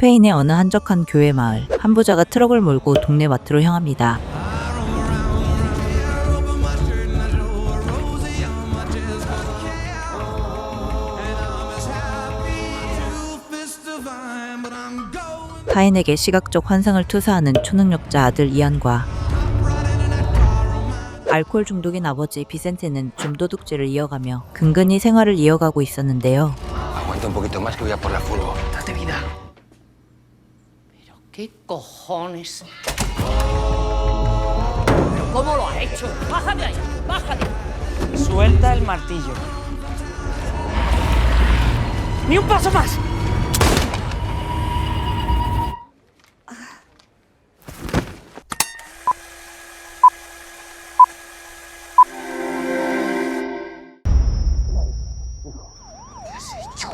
스페인의 어느 한적한 교회 마을. 한 부자가 트럭을 몰고 동네 마트로 향합니다. 타인에게 시각적 환상을 투사하는 초능력자 아들 이안과 알코올 중독인 아버지 비센테는 줌도둑질을 이어가며 근근히 생활을 이어가고 있었는데요. Aguanta un poquito más que voy a por la furgo. Date vida. Pero qué cojones. ¿Pero cómo lo ha hecho? Baja de ahí, baja de ahí. Suelta el martillo. ¡Ni un paso más!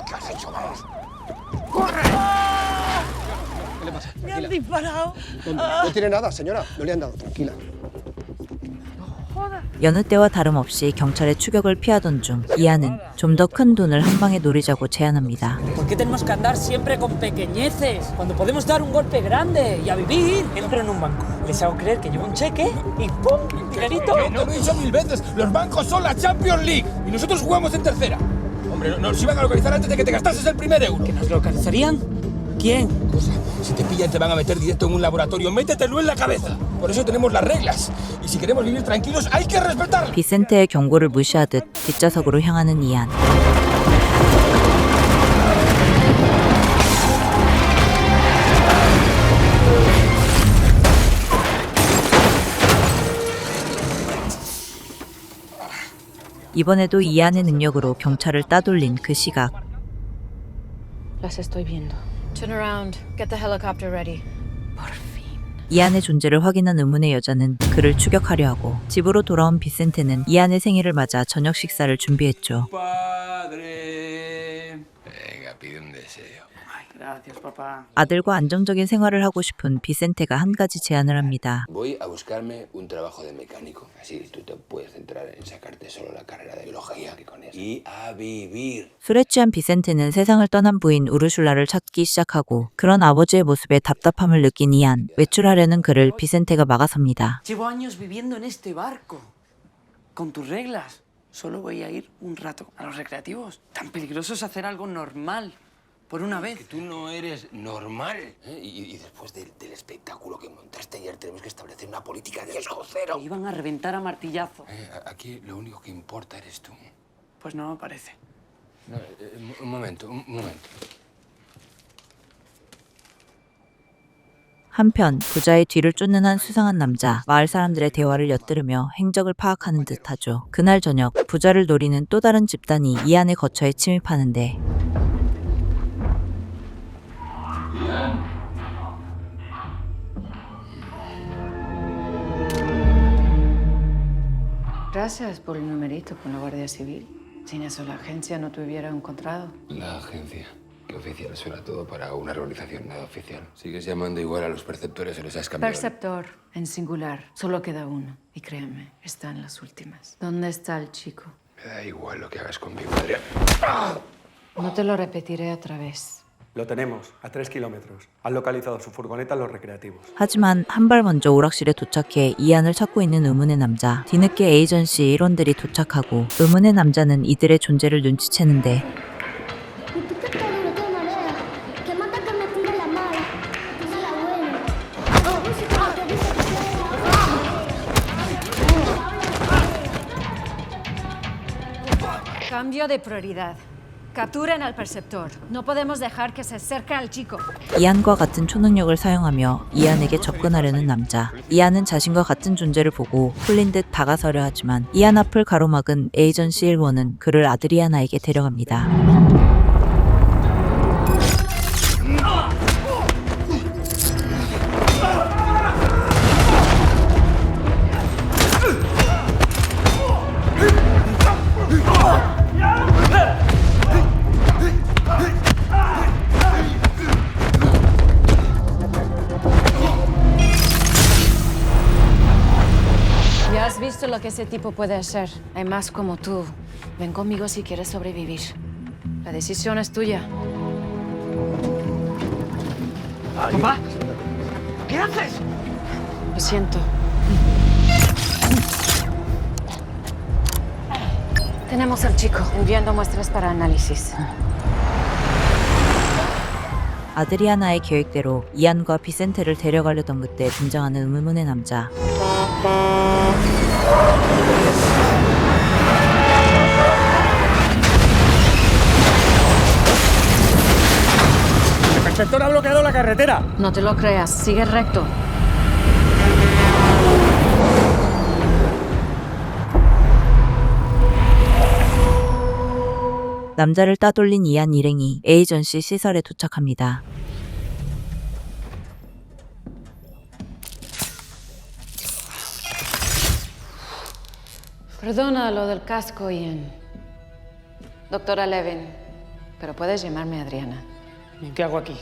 ¿Qué has hecho? Vamos. ¿Qué le pasa? ¡Me han Tranquila. disparado! No tiene nada, señora. No le han dado. Tranquila. 여느 때와 다름없이 경찰의 추격을 피하던 중 이안은 좀 더 큰 돈을 한 방에 노리자고 제안합니다. ¿Por qué tenemos que andar siempre con pequeñeces? Cuando podemos dar un golpe grande y a vivir. Entro en un banco, les hago creer que llevo un cheque y ¡pum! ¡Dinerito! Te lo he dicho 1000 veces, los bancos son la Champions League y nosotros jugamos en tercera. Hombre, nos iban a localizar antes de que te gastases el primer euro. ¿Que nos localizarían? ¿Quién? Cosa, si te pillan te van a meter directo en un laboratorio, métetelo en la cabeza. Por eso tenemos las reglas. Y si queremos vivir tranquilos hay que respetarlas. 비센테의 경고를 무시하듯 뒷좌석으로 향하는 이안. 이번에도 이안의 능력으로 경찰을 따돌린 그 시각. Las estoy viendo. Turn around. Get the helicopter ready. Por fin. 이안의 존재를 확인한 의문의 여자는 그를 추격하려 하고 집으로 돌아온 비센테는 이안의 생일을 맞아 저녁 식사를 준비했죠. Padre. Venga, pide un deseo. Ay, gracias, papá. 아들과 안정적인 생활을 하고 싶은 비센테가 한 가지 제안을 합니다. Voy a buscarme un trabajo de mecánico. Así tú te puedes centrar en sacarte solo la carrera de biología que con eso. Y a vivir. 술에 취한 비센테는 세상을 떠난 부인 우르슐라를 찾기 시작하고 그런 아버지의 모습에 답답함을 느낀 이안, 외출하려는 그를 비센테가 막아섭니다. Llevo años viviendo en este barco. Con tus reglas. Solo voy a ir un rato a los recreativos. Tan peligroso es hacer algo normal. Por una Que vez. tú no eres normal. ¿Eh? Y después del espectáculo que montaste ayer tenemos que establecer una política de riesgo cero. Te iban a reventar a martillazo. Aquí lo único que importa eres tú. Pues no me parece. No, un momento. 한편 부자의 뒤를 쫓는 한 수상한 남자, 마을 사람들의 대화를 엿들으며 행적을 파악하는 듯하죠. 그날 저녁 부자를 노리는 또 다른 집단이 이안의 거처에 침입하는데 Gracias por el numerito con la Guardia Civil. Sin eso la agencia no te hubiera encontrado. La agencia. Qué oficial suena todo para una organización nada oficial. Sigues llamando igual a los perceptores o les has cambiado. Perceptor, en singular. Solo queda uno. Y créeme, está en las últimas. ¿Dónde está el chico? Me da igual lo que hagas conmigo, Adrián. No te lo repetiré otra vez. Lo tenemos, a 3 kilómetros. Han localizado su furgoneta en los recreativos. 하지만 한 발 먼저 오락실에 도착해 이안을 찾고 있는 의문의 남자. 뒤늦게 에이전시 일원들이 도착하고 의문의 남자는 이들의 존재를 눈치채는데 ¿Y tú qué tal de qué manera? Que mata que me tire la mala. Tú no la buena. Oh, música, te dice que Cambio de prioridad. Capturen al perceptor. No podemos dejar que se acerque al chico. 이안과 같은 초능력을 사용하며 이안에게 접근하려는 남자. 이안은 자신과 같은 존재를 보고 홀린 듯 다가서려 하지만 이안 앞을 가로막은 에이전시 일원은 그를 아드리아나에게 데려갑니다. Ya has visto lo que ese tipo puede hacer. Hay más como tú. Ven conmigo si quieres sobrevivir. La decisión es tuya. ¿Papá? ¿Qué haces? Lo siento. Tenemos al chico enviando muestras para análisis. 아드리아나의 계획대로 이안과 비센테를 데려가려던 그때 등장하는 의문의 남자. ¡El inspector ha bloqueado la carretera! No te lo creas, sigue recto. 남자를 따돌린 이안 일행이 에이전시 시설에 도착합니다. Perdona lo del casco, Ian. Doctora Levin, pero puedes llamarme Adriana. ¿Y qué hago aquí?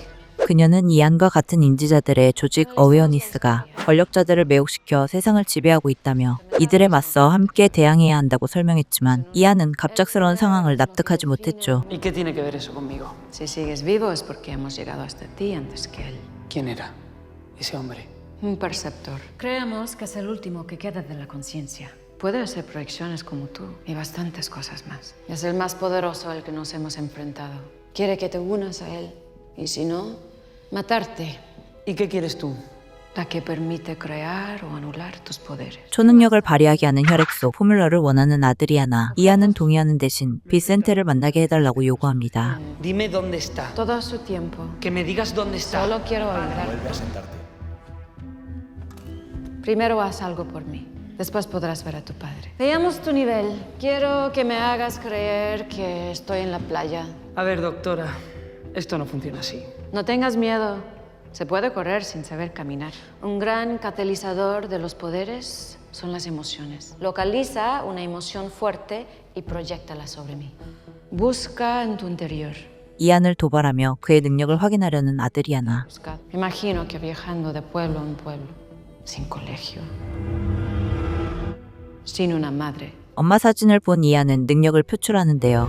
그녀는 이안과 같은 인지자들의 조직 어웨어니스가 권력자들을 매혹시켜 세상을 지배하고 있다며 이들에 맞서 함께 대항해야 한다고 설명했지만 이안은 갑작스러운 상황을 납득하지 못했죠. ¿Y qué tiene que ver eso conmigo? Si sigues vivo es porque hemos llegado hasta ti antes que él. ¿Quién era ese hombre? Un perceptor. Creemos que es el último que queda de la conciencia. Puede hacer proyecciones como tú y bastantes cosas más. Es el más poderoso al que nos hemos enfrentado. Quiere que te unas a él y si no, matarte. ¿Y qué quieres tú? La que permite crear o anular tus poderes. 초능력을 발휘하게 하는 혈액 속 포뮬러를 원하는 아드리아나. 이안은 동의하는 대신 비센테를 만나게 해달라고 요구합니다. Dime dónde está. Todo a su tiempo. Que me digas dónde está. Solo quiero ayudarte. Vuelve a sentarte. Primero haz algo por mí. Después podrás ver a tu padre. Veamos tu nivel. Quiero que me hagas creer que estoy en la playa. A ver, doctora, esto no funciona así. No tengas miedo. Se puede correr sin saber caminar. Un gran catalizador de los poderes son las emociones. Localiza una emoción fuerte y proyéctala sobre mí. Busca en tu interior. 이안을 도발하며 그의 능력을 확인하려는 아드리아나. Busca. Imagino que viajando de pueblo en pueblo, sin colegio, sin una madre. 엄마 사진을 본 이안은 능력을 표출하는데요.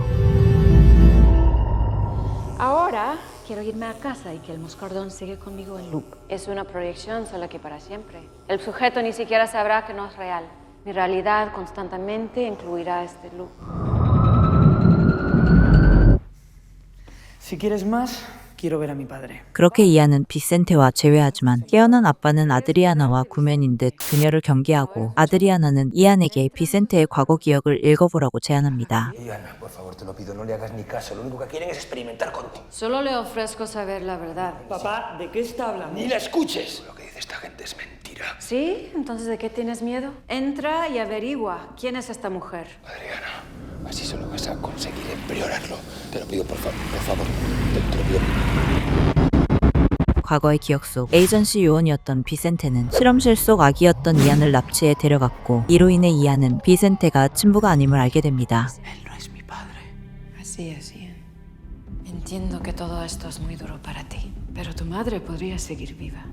Ahora quiero irme a casa y que el moscardón siga conmigo en loop. Es una proyección solo que para siempre. El sujeto ni siquiera sabrá que no es real. Mi realidad constantemente incluirá este loop. Si quieres más, quiero ver a mi padre. 그렇게 이안은 비센테와 재회하지만 깨어난 아빠는 아드리아나와 구면인 듯 그녀를 경계하고 아드리아나는 이안에게 비센테의 과거 기억을 읽어보라고 제안합니다. Diana, por favor, te lo pido, no le hagas ni caso. Lo único que quieren es experimentar contigo. Solo le ofrezco saber la verdad. Papá, ¿de qué está hablando? ¡Ni la escuches! Lo que dice esta gente es mentira. ¿Sí? Entonces, ¿de qué tienes miedo? Entra y averigua quién es esta mujer. Adriana, así solo vas a conseguir empeorarlo. Te lo pido, por favor. Te lo pido. 과거의 기억 속 에이전시 요원이었던 비센테는 실험실 속 아기였던 이안을 납치해 데려갔고 이로 인해 이안은 비센테가 친부가 아님을 알게 됩니다. Él no es mi padre. Así es, Ian. Entiendo que todo esto es muy duro para ti, pero tu madre podría seguir viva.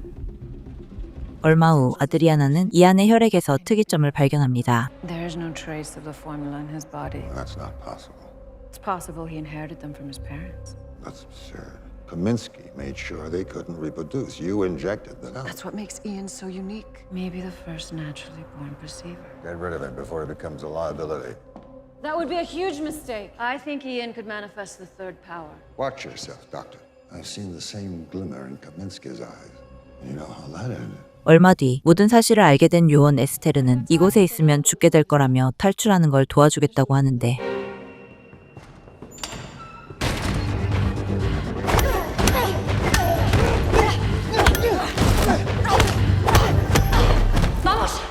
얼마 후 아드리아나는 이안의 혈액에서 특이점을 발견합니다. There is no trace of the formula in his body. That's not possible. It's possible he inherited them from his parents. That's absurd. Kaminsky made sure they couldn't reproduce. You injected them. That's what makes Ian so unique. Maybe the first naturally born perceiver. Get rid of him before he becomes a liability. That would be a huge mistake. I think Ian could manifest the third power. Watch yourself, Doctor. I've seen the same glimmer in Kaminsky's eyes. You know how that ended. 얼마 뒤 모든 사실을 알게 된 요원 에스테르는 이곳에 있으면 죽게 될 거라며 탈출하는 걸 도와주겠다고 하는데 ¡Vamos!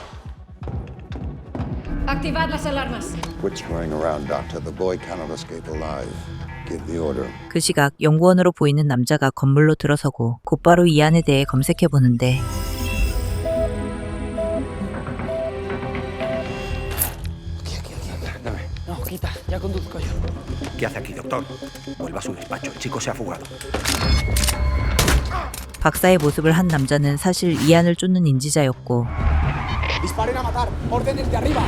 Activad las alarmas. Quit screwing around, Doctor. The boy cannot escape alive. Give the order. 그 시각 연구원으로 보이는 남자가 건물로 들어서고 곧바로 이안에 대해 검색해보는데 Dame. No, quita, ya conduzco yo. ¿Qué hace aquí, doctor? Vuelva a su despacho. El chico se ha fugado. 박사의 모습을 한 남자는 사실 이안을 쫓는 인지자였고 Disparen a matar. Órdenes de arriba.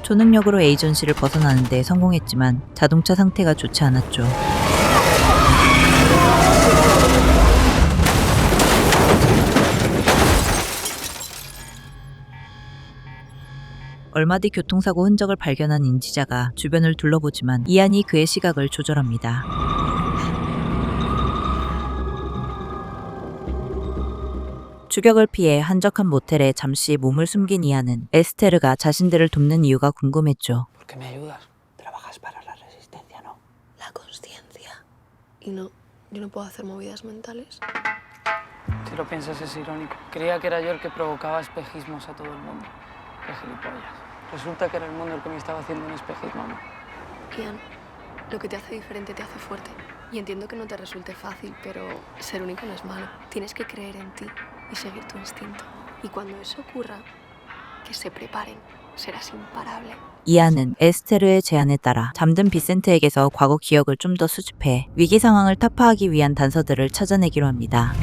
초능력으로 에이전시를 벗어나는데 성공했지만 자동차 상태가 좋지 않았죠. 얼마 뒤 교통사고 흔적을 발견한 인지자가 주변을 둘러보지만 이안이 그의 시각을 조절합니다. 추격을 피해 한적한 모텔에 잠시 몸을 숨긴 이안은 에스테르가 자신들을 돕는 이유가 궁금했죠. ¿Por qué me ayudas? Trabajas para la resistencia, ¿no? La conciencia. Y no, yo no puedo hacer movidas mentales. Si lo piensas es irónico. Creía que era yo el que provocaba espejismos a todo el mundo. Qué gilipollas. Resulta que era el mundo el que me estaba haciendo un espejismo a mí. Ian, lo que te hace diferente te hace fuerte. Y entiendo que no te resulte fácil, pero ser único no es malo. Tienes que creer en ti y seguir tu instinto. Y cuando eso ocurra, que se preparen. serás imparable. 이안은 에스테르의 제안에 따라 잠든 비센트에게서 과거 기억을 좀 더 수집해 위기 상황을 타파하기 위한 단서들을 찾아내기로 합니다.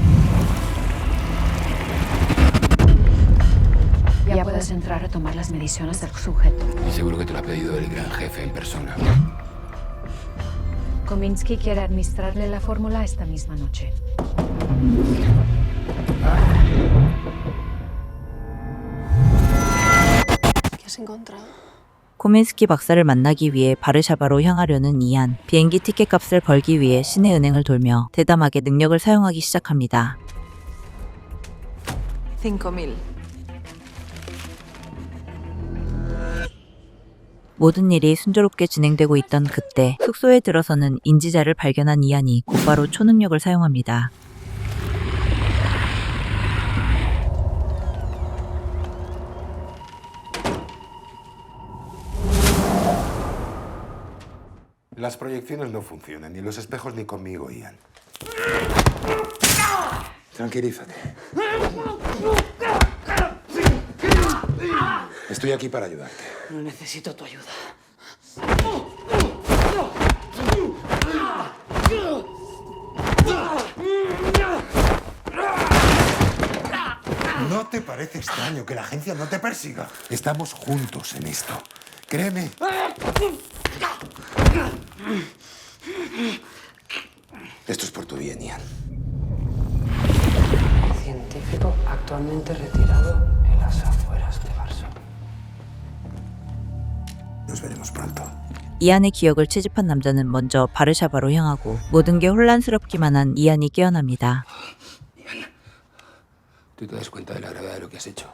Ya puedes entrar a tomar las mediciones del sujeto. Y seguro que te lo ha pedido el gran jefe en persona. Kominsky quiere administrarle la fórmula esta misma noche. ¿Qué has encontrado? 코민스키 박사를 만나기 위해 바르샤바로 향하려는 이안, 비행기 티켓 값을 벌기 위해 시내 은행을 돌며 대담하게 능력을 사용하기 시작합니다. 5.000. 모든 일이 순조롭게 진행되고 있던 그때 숙소에 들어서는 인지자를 발견한 이안이 곧바로 초능력을 사용합니다. Las proyecciones no funcionan, ni los espejos ni conmigo, Ian. Tranquilízate. Estoy aquí para ayudarte. No necesito tu ayuda. ¿No te parece extraño que la agencia no te persiga? Estamos juntos en esto. Créeme. Esto es por tu bien, Ian. Científico actualmente retirado en las afueras de Varsovia. Nos veremos pronto. 이안의 기억을 채집한 남자는 먼저 바르샤바로 향하고 모든 게 혼란스럽기만 한 이안이 깨어납니다. ¿Tú te das cuenta de la gravedad de lo que has hecho?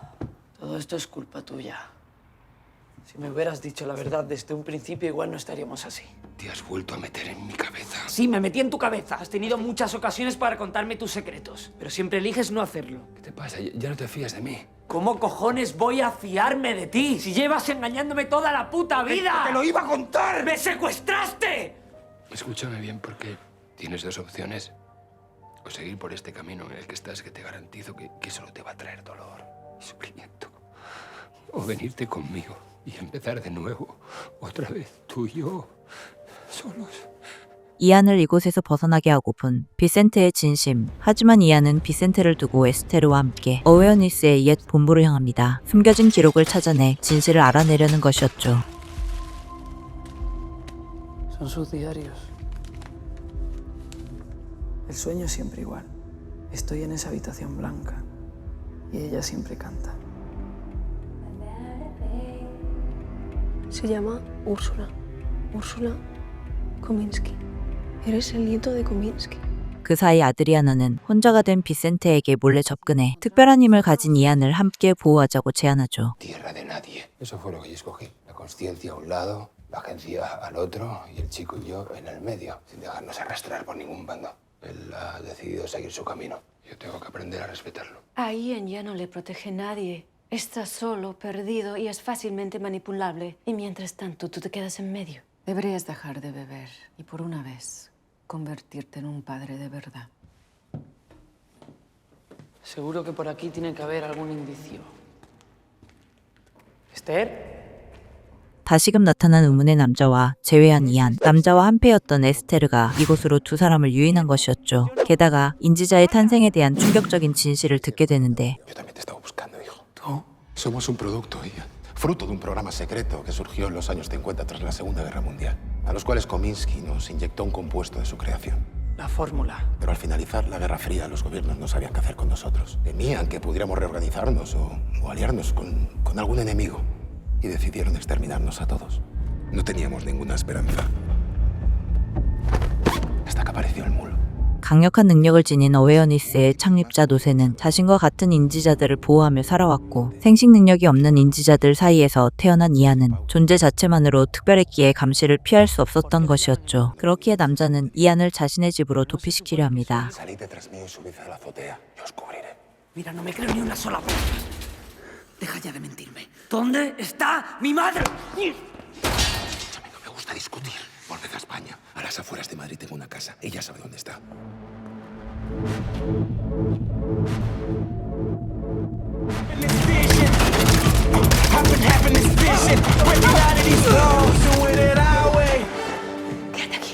Todo esto es culpa tuya. Si me hubieras dicho la verdad desde un principio, igual no estaríamos así. Te has vuelto a meter en mi cabeza. Sí, me metí en tu cabeza. Has tenido muchas ocasiones para contarme tus secretos, pero siempre eliges no hacerlo. ¿Qué te pasa? Ya no te fías de mí. ¿Cómo cojones voy a fiarme de ti? Si llevas engañándome toda la puta vida. ¡Te lo iba a contar! ¡Me secuestraste! Escúchame bien, porque tienes dos opciones. O seguir por este camino en el que estás, que te garantizo que solo te va a traer dolor y sufrimiento. O venirte conmigo y empezar de nuevo, otra vez, tú y yo, solos. 이안을 이곳에서 벗어나게 하고픈 비센트의 진심. 하지만 이안은 비센트를 두고 에스테르와 함께 어웨어니스의 옛 본부로 향합니다. 숨겨진 기록을 찾아내 진실을 알아내려는 것이었죠. Son sus diarios. El sueño es siempre igual. Estoy en esa habitación blanca y ella siempre canta. Se llama Úrsula. Úrsula Kominsky. Eres el nieto de Kominsky. 그 사이 아드리아나는 혼자가 된 비센트에게 몰래 접근해 특별한 힘을 가진 이안을 함께 보호하자고 제안하죠. Tierra de nadie. Eso fue lo que yo escogí. La conciencia a un lado, la agencia al otro y el chico y yo en el medio, sin dejarnos arrastrar por ningún bando. Él ha decidido seguir su camino. Yo tengo que aprender a respetarlo. A Ian ya no le protege nadie. Está solo, perdido y es fácilmente manipulable. Y mientras tanto, tú te quedas en medio. Deberías dejar de beber y por una vez convertirte en un padre de verdad. Seguro que por aquí tiene que haber algún indicio. ¿Esther? 다시금 나타난 의문의 남자와 제외한 이안, 남자와 한패였던 에스테르가 이곳으로 두 사람을 유인한 것이었죠. 게다가 인지자의 탄생에 대한 충격적인 진실을 듣게 되는데 Yo también te estaba buscando, hijo. ¿Tú? Somos un producto, Ian. Fruto de un programa secreto que surgió en los años 50 tras la Segunda Guerra Mundial, a los cuales Kominsky nos inyectó un compuesto de su creación. La fórmula. Pero al finalizar la Guerra Fría, los gobiernos no sabían qué hacer con nosotros. Temían que pudiéramos reorganizarnos o aliarnos con algún enemigo. Y decidieron exterminarnos a todos. No teníamos ninguna esperanza. Hasta que apareció el mulo. 강력한 능력을 지닌 어웨어니스의 창립자 노세는 자신과 같은 인지자들을 보호하며 살아왔고 생식 능력이 없는 인지자들 사이에서 태어난 이안은 존재 자체만으로 특별했기에 감시를 피할 수 없었던 것이었죠. 그렇기에 남자는 이안을 자신의 집으로 도피시키려 합니다. Salid detrás mío y subid a la azotea. Yo os cubriré. Mira, no me creo ni una sola palabra. Deja ya de mentirme. ¿Dónde está mi madre? Escúchame, no me gusta discutir. Volved a España. A las afueras de Madrid tengo una casa. Ella sabe dónde está. Quédate aquí.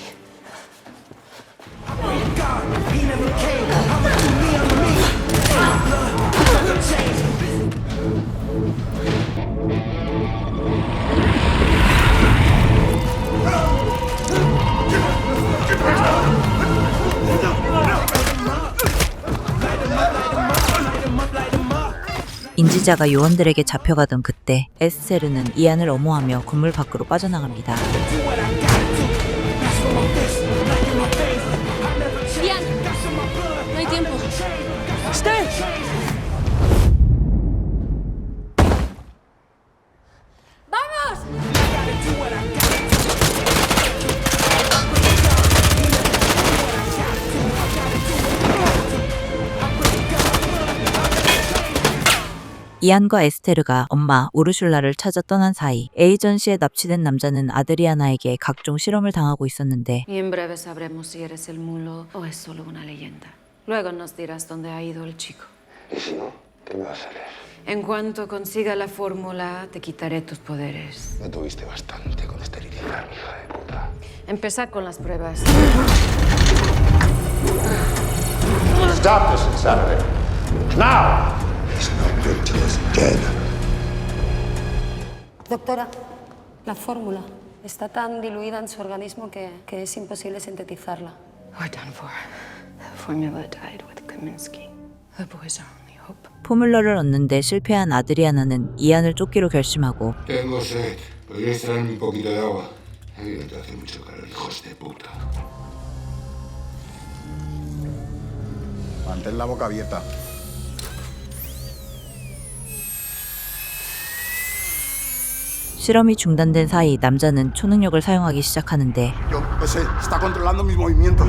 인지자가 요원들에게 잡혀가던 그때 에스테르는 이안을 엄호하며 건물 밖으로 빠져나갑니다. Ian, no hay tiempo. ¡Vamos! 이안과 에스테르가 엄마 우르슐라를 찾아 떠난 사이 에이전시에 납치된 남자는 아드리아나에게 각종 실험을 당하고 있었는데 Y en breve sabremos si eres el mulo o es solo una leyenda. Luego nos dirás dónde ha ido el chico. ¿Y si no? ¿Qué me vas a hacer? En cuanto consiga la fórmula, te quitaré tus poderes. No tuviste bastante con esterilizar, hija de puta. Empezad con las pruebas. Stop this insanity. Now! He's no good till he's dead. Doctora, la fórmula está tan diluida en su organismo que es imposible sintetizarla. We're done for. The formula died with Kaminsky. The boy's our only hope. 포뮬러를 얻는데 실패한 아드리아나는 이안을 쫓기로 결심하고 Tengo sed. ¿Podríais traerme un poquito de agua? Evidente, hace mucho calor, hijos de puta. Mantén la boca abierta. 실험이 중단된 사이 남자는 초능력을 사용하기 시작하는데 Yo, ese está controlando mis movimientos.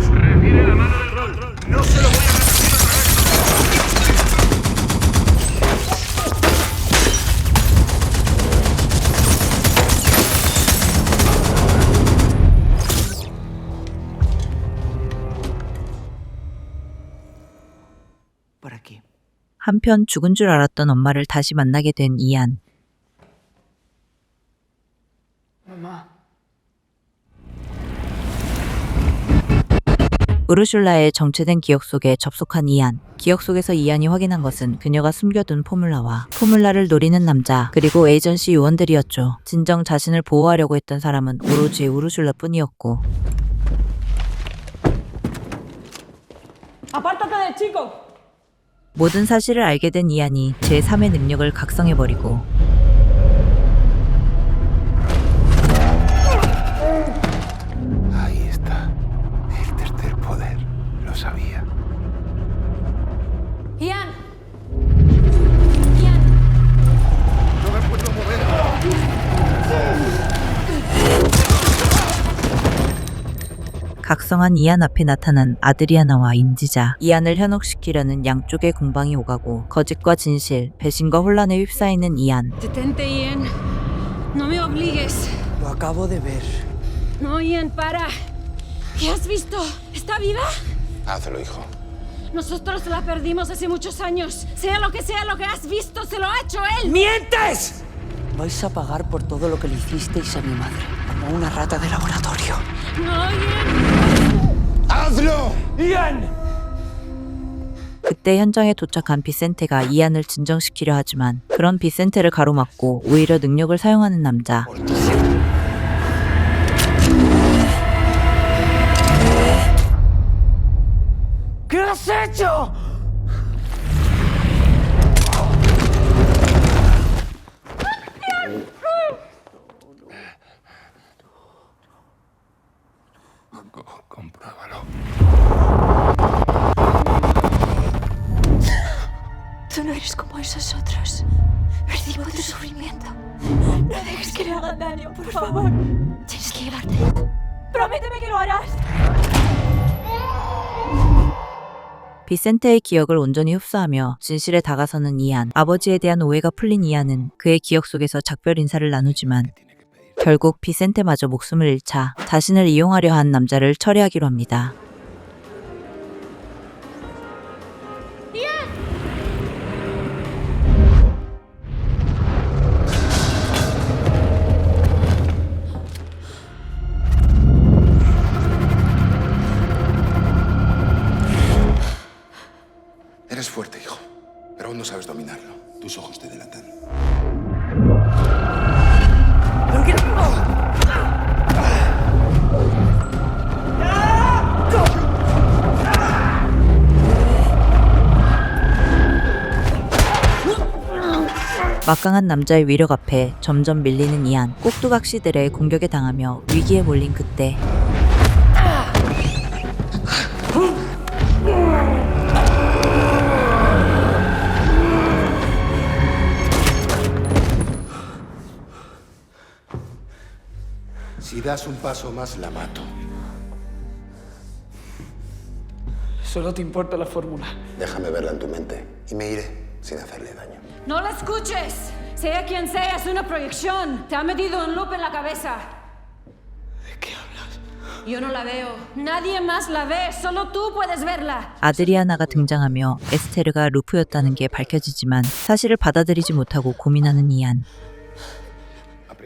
Por aquí. 한편 죽은 줄 알았던 엄마를 다시 만나게 된 이안. Mamá. 우르슐라의 정체된 기억 속에 접속한 이안. 기억 속에서 이안이 확인한 것은 그녀가 숨겨둔 포뮬라와 포뮬라를 노리는 남자 그리고 에이전시 요원들이었죠. 진정 자신을 보호하려고 했던 사람은 오로지 우르슐라 뿐이었고 ¡Apártate del chico! 모든 사실을 알게 된 이안이 제3의 능력을 각성해버리고 Ahí está. El tercer poder. Lo sabía. Ian. Ian. No me puedo mover. 각성한 이안 앞에 나타난 아드리아나와 인지자, 이안을 현혹시키려는 양쪽의 공방이 오가고 거짓과 진실, 배신과 혼란에 휩싸이는 이안. Detente, Ian. No me obligues. Lo acabo de ver. No, Ian, para. ¿Qué has visto? ¿Está viva? Hazlo, hijo. Nosotros la perdimos hace muchos años. Sea lo que has visto, se lo ha hecho él. ¡Mientes! Vais a pagar por todo lo que le hicisteis a mi madre, como una rata de laboratorio. No, Ian. ¡Hazlo! ¡Ian! 그때 현장에 도착한 비센테가 이안을 진정시키려 하지만 그런 비센테를 가로막고 오히려 능력을 사용하는 남자. has hecho? Compruébalo. Tú no eres como esos otros. Recibo tu sufrimiento. No dejes que le hagan daño, por favor. Tienes que llevarte. Prométeme que lo harás. 비센테의 기억을 온전히 흡수하며 진실에 다가서는 이안. 아버지에 대한 오해가 풀린 이안은 그의 기억 속에서 작별 인사를 나누지만 결국 비센테마저 목숨을 잃자 자신을 이용하려 한 남자를 처리하기로 합니다. Eres fuerte, hijo, pero aún no sabes dominarlo. Tus ojos te delatan. 막강한 남자의 위력 앞에 점점 밀리는 이안. 꼭두각시들의 공격에 당하며 위기에 몰린 그때 Si das un paso más, la mato. Solo te importa la fórmula. Déjame verla en tu mente y me iré sin hacerle daño. ¡No la escuches! Sea quien sea, es una proyección. Te ha metido un loop en la cabeza. ¿De qué hablas? Yo no la veo. Nadie más la ve. Solo tú puedes verla. 아드리아나가 등장하며 에스테르가 루프였다는 게 밝혀지지만 사실을 받아들이지 못하고 고민하는 이안.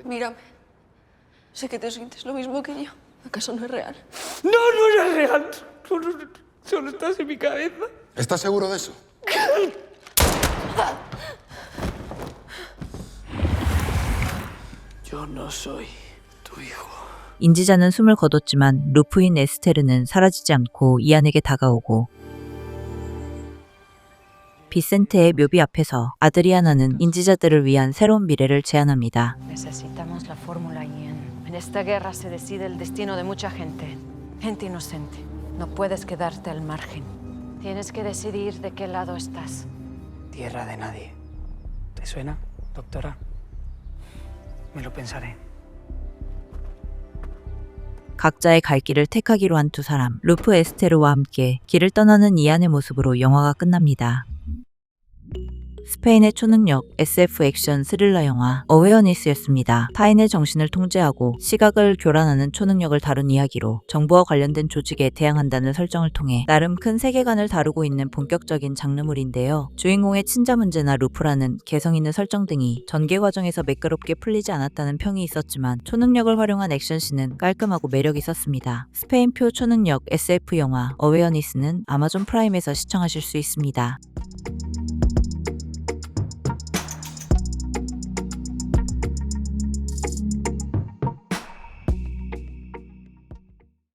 Mírame. Sé que te sientes lo mismo que yo. ¿Acaso no es real? No, no es real. Solo estás en mi cabeza. ¿Estás seguro de eso? Yo no soy tu hijo. 인지자는 숨을 거뒀지만 루프인 에스테르는 사라지지 않고 이안에게 다가오고 비센테의 묘비 앞에서 아드리아나는 인지자들을 위한 새로운 미래를 제안합니다. Necesitamos la fórmula, Ian. En esta guerra se decide el destino de mucha gente. Gente inocente. No puedes quedarte al margen. Tienes que decidir de qué lado estás. Tierra de nadie. ¿Te suena, doctora? Me lo pensaré. 각자의 갈 길을 택하기로 한 두 사람, 루프 에스테르와 함께 길을 떠나는 이안의 모습으로 영화가 끝납니다. 스페인의 초능력 SF 액션 스릴러 영화 어웨어니스였습니다. 타인의 정신을 통제하고 시각을 교란하는 초능력을 다룬 이야기로 정부와 관련된 조직에 대항한다는 설정을 통해 나름 큰 세계관을 다루고 있는 본격적인 장르물인데요. 주인공의 친자 문제나 루프라는 개성 있는 설정 등이 전개 과정에서 매끄럽게 풀리지 않았다는 평이 있었지만 초능력을 활용한 액션씬은 깔끔하고 매력 있었습니다. 스페인표 초능력 SF 영화 어웨어니스는 아마존 프라임에서 시청하실 수 있습니다.